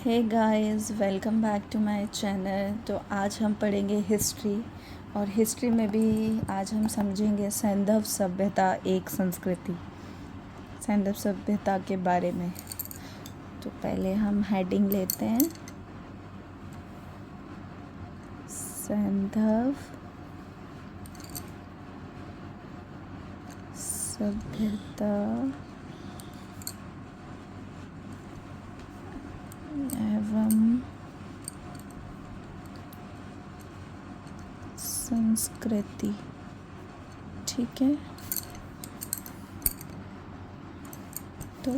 Hey guys, welcome back to my channel. तो आज हम पढ़ेंगे हिस्ट्री, और हिस्ट्री में भी आज हम समझेंगे सैंधव सभ्यता एक संस्कृति, सैंधव सभ्यता के बारे में। तो पहले हम हेडिंग लेते हैं, सैंधव सभ्यता एवं संस्कृति। ठीक है, तो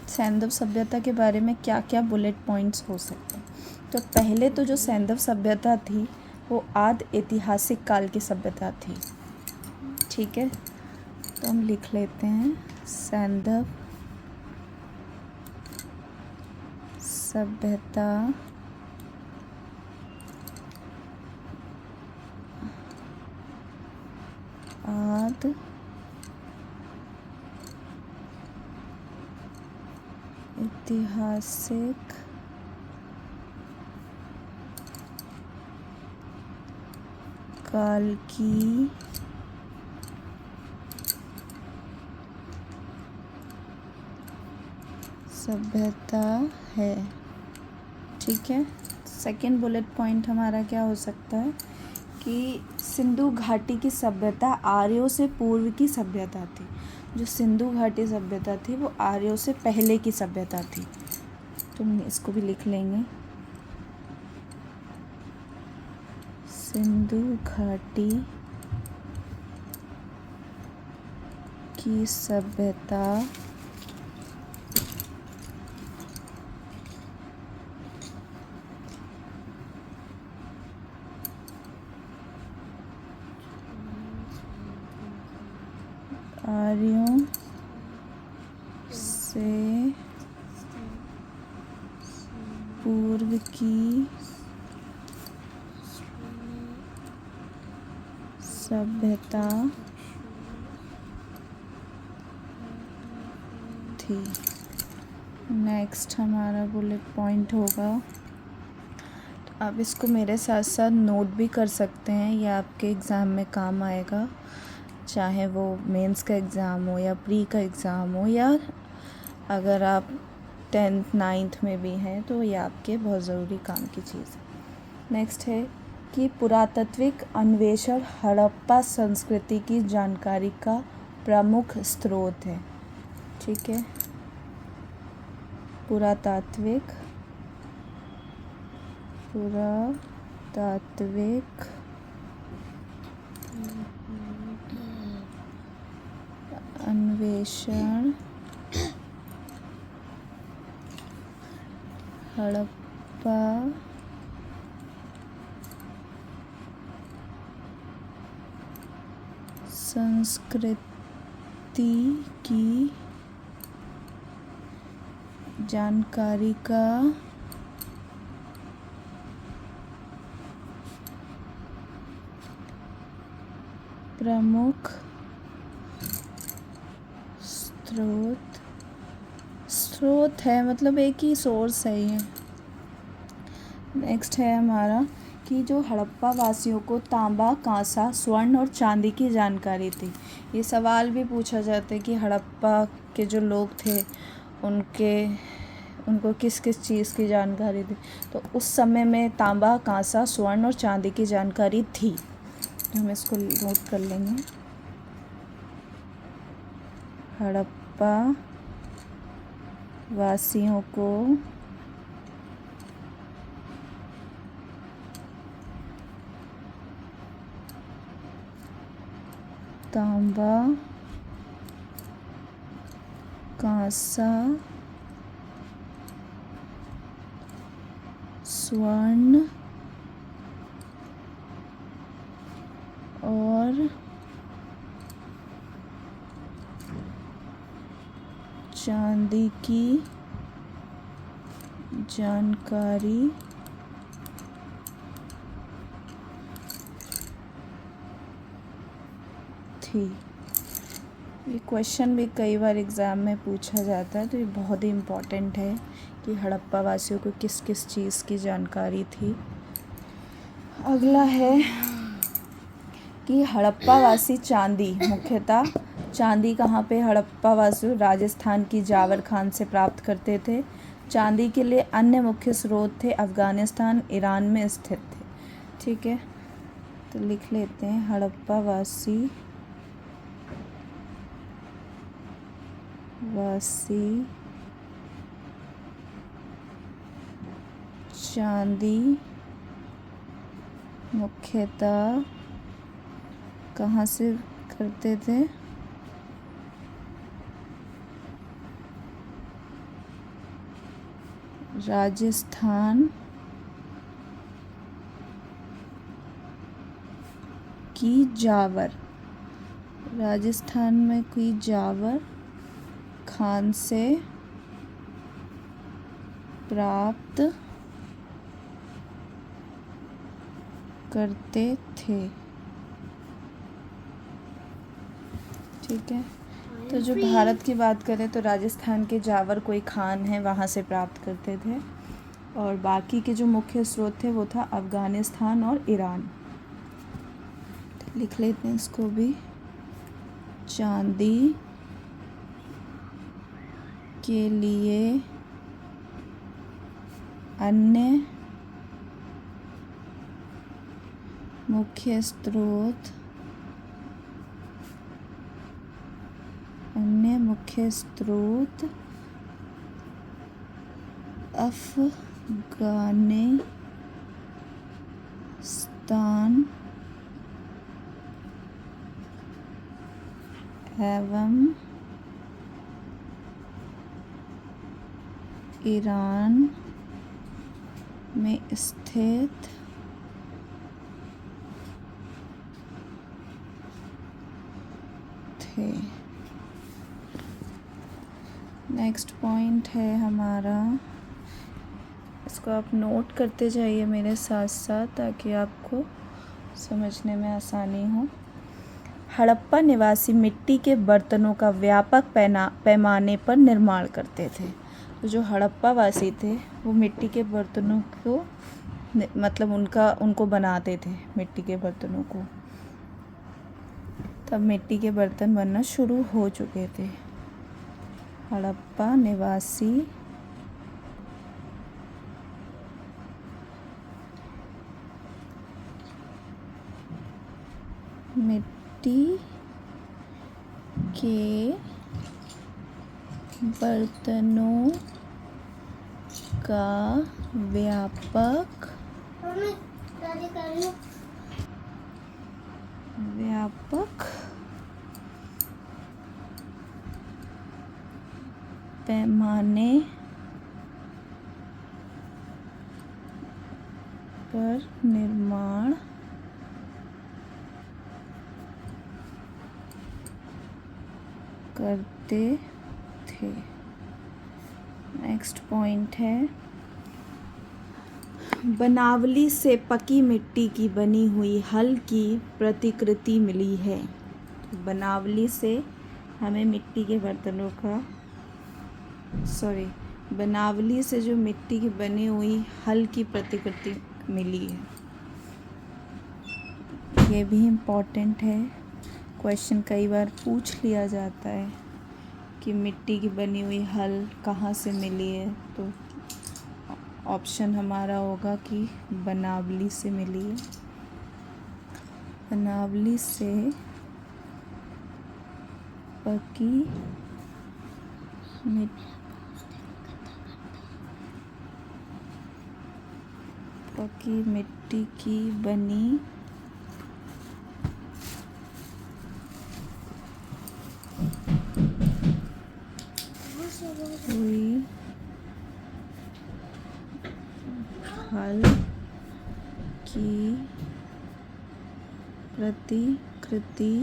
सैंधव सभ्यता के बारे में क्या क्या बुलेट पॉइंट्स हो सकते हैं। तो पहले तो जो सैंधव सभ्यता थी वो आदि ऐतिहासिक काल की सभ्यता थी। ठीक है, तो हम लिख लेते हैं सैंधव सभ्यता आदि ऐतिहासिक काल की सभ्यता है। ठीक है, सेकेंड बुलेट पॉइंट हमारा क्या हो सकता है कि सिंधु घाटी की सभ्यता आर्यों से पूर्व की सभ्यता थी। जो सिंधु घाटी सभ्यता थी वो आर्यों से पहले की सभ्यता थी। तो हम इसको भी लिख लेंगे, सिंधु घाटी की सभ्यता आर्यों से पूर्व की सभ्यता थी। नेक्स्ट हमारा बुलेट पॉइंट होगा, तो आप इसको मेरे साथ साथ नोट भी कर सकते हैं, ये आपके एग्ज़ाम में काम आएगा, चाहे वो मेंस का एग्ज़ाम हो या प्री का एग्ज़ाम हो, या अगर आप 10th 9th में भी हैं तो ये आपके बहुत ज़रूरी काम की चीज़ है। नेक्स्ट है कि पुरातात्विक अन्वेषण हड़प्पा संस्कृति की जानकारी का प्रमुख स्रोत है। ठीक है, पुरातात्विक अन्वेषण हड़प्पा संस्कृति की जानकारी का प्रमुख स्रोत है, मतलब एक ही सोर्स है ये। नेक्स्ट है हमारा कि जो हड़प्पा वासियों को तांबा, कांसा, स्वर्ण और चांदी की जानकारी थी। ये सवाल भी पूछा जाता है कि हड़प्पा के जो लोग थे उनको किस किस चीज़ की जानकारी थी। तो उस समय में तांबा, कांसा, स्वर्ण और चांदी की जानकारी थी। तो हम इसको नोट कर लेंगे, हड़प्पा वासियों को तांबा, कांसा, स्वर्ण और चांदी की जानकारी थी। ये क्वेश्चन भी कई बार एग्ज़ाम में पूछा जाता है, तो ये बहुत ही इम्पोर्टेंट है कि हड़प्पा वासियों को किस किस चीज़ की जानकारी थी। अगला है कि हड़प्पा वासी चांदी, मुख्यतः चांदी कहाँ पे हड़प्पा वासी राजस्थान की जावर खान से प्राप्त करते थे। चांदी के लिए अन्य मुख्य स्रोत थे अफ़गानिस्तान, ईरान में स्थित थे। ठीक है, तो लिख लेते हैं हड़प्पा वासी चांदी मुख्यतः कहाँ से करते थे? राजस्थान की जावर, राजस्थान में कोई जावर खान से प्राप्त करते थे। ठीक है, तो जो भारत की बात करें तो राजस्थान के जावर कोई खान है, वहाँ से प्राप्त करते थे, और बाकी के जो मुख्य स्रोत थे वो था अफ़गानिस्तान और ईरान। तो लिख लेते हैं इसको भी, चांदी के लिए अन्य मुख्य स्रोत अफ़गानिस्तान एवं ईरान में स्थित थे। नेक्स्ट पॉइंट है हमारा, इसको आप नोट करते जाइए मेरे साथ साथ ताकि आपको समझने में आसानी हो। हड़प्पा निवासी मिट्टी के बर्तनों का व्यापक पैमाने पर निर्माण करते थे। तो जो हड़प्पा वासी थे वो मिट्टी के बर्तनों को मतलब उनको बनाते थे, मिट्टी के बर्तनों को। तब मिट्टी के बर्तन बनना शुरू हो चुके थे। हड़प्पा निवासी मिट्टी के बर्तनों का व्यापक पैमाने पर निर्माण करते थे। नेक्स्ट पॉइंट है, बनावली से पकी मिट्टी की बनी हुई हल की प्रतिकृति मिली है। बनावली से हमें मिट्टी के बर्तनों का बनावली से जो मिट्टी की बनी हुई हल की प्रतिकृति मिली है। ये भी इम्पॉर्टेंट है, क्वेश्चन कई बार पूछ लिया जाता है कि मिट्टी की बनी हुई हल कहाँ से मिली है, तो ऑप्शन हमारा होगा कि बनावली से मिली है। बनावली से पकी मिट्टी की बनी हुई हल की प्रतिकृति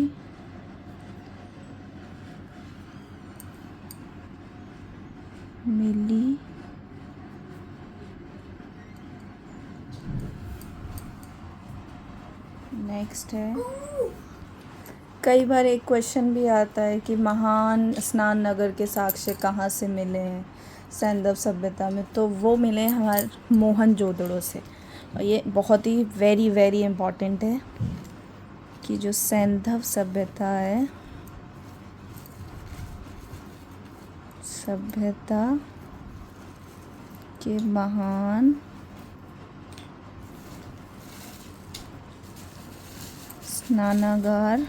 मिली नेक्स्ट है, कई बार एक क्वेश्चन भी आता है कि महान स्नान नगर के साक्ष्य कहाँ से मिले हैं। सैंधव सभ्यता में, तो वो मिले हमारे मोहनजोदड़ो से। और ये बहुत ही वेरी वेरी इम्पॉर्टेंट है कि जो सैंधव सभ्यता है, सभ्यता के महान स्नानागार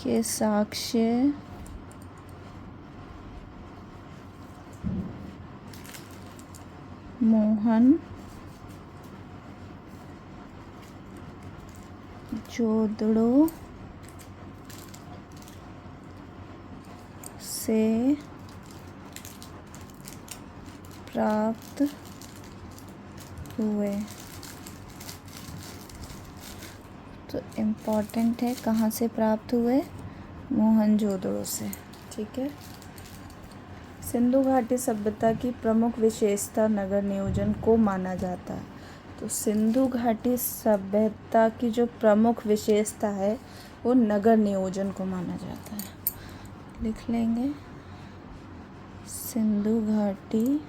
के साक्ष्य मोहन जोदड़ो से प्राप्त हुए। तो इम्पॉर्टेंट है कहाँ से प्राप्त हुए, मोहनजोदड़ो से। ठीक है। सिंधु घाटी सभ्यता की प्रमुख विशेषता नगर नियोजन को माना जाता है। तो सिंधु घाटी सभ्यता की जो प्रमुख विशेषता है वो नगर नियोजन को माना जाता है। लिख लेंगे, सिंधु घाटी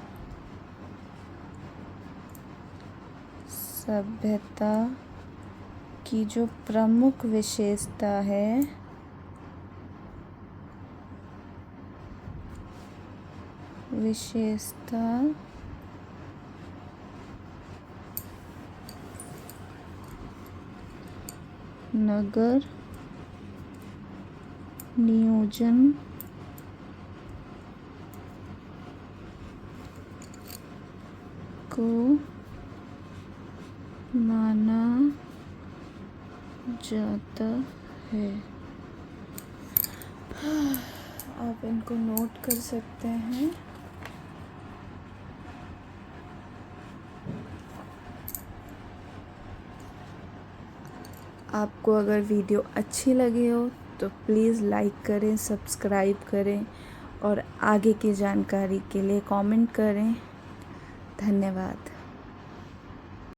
सभ्यता की जो प्रमुख विशेषता है नगर नियोजन को माना जाता है। आप इनको नोट कर सकते हैं। आपको अगर वीडियो अच्छी लगी हो तो प्लीज़ लाइक करें, सब्सक्राइब करें और आगे की जानकारी के लिए कमेंट करें। धन्यवाद।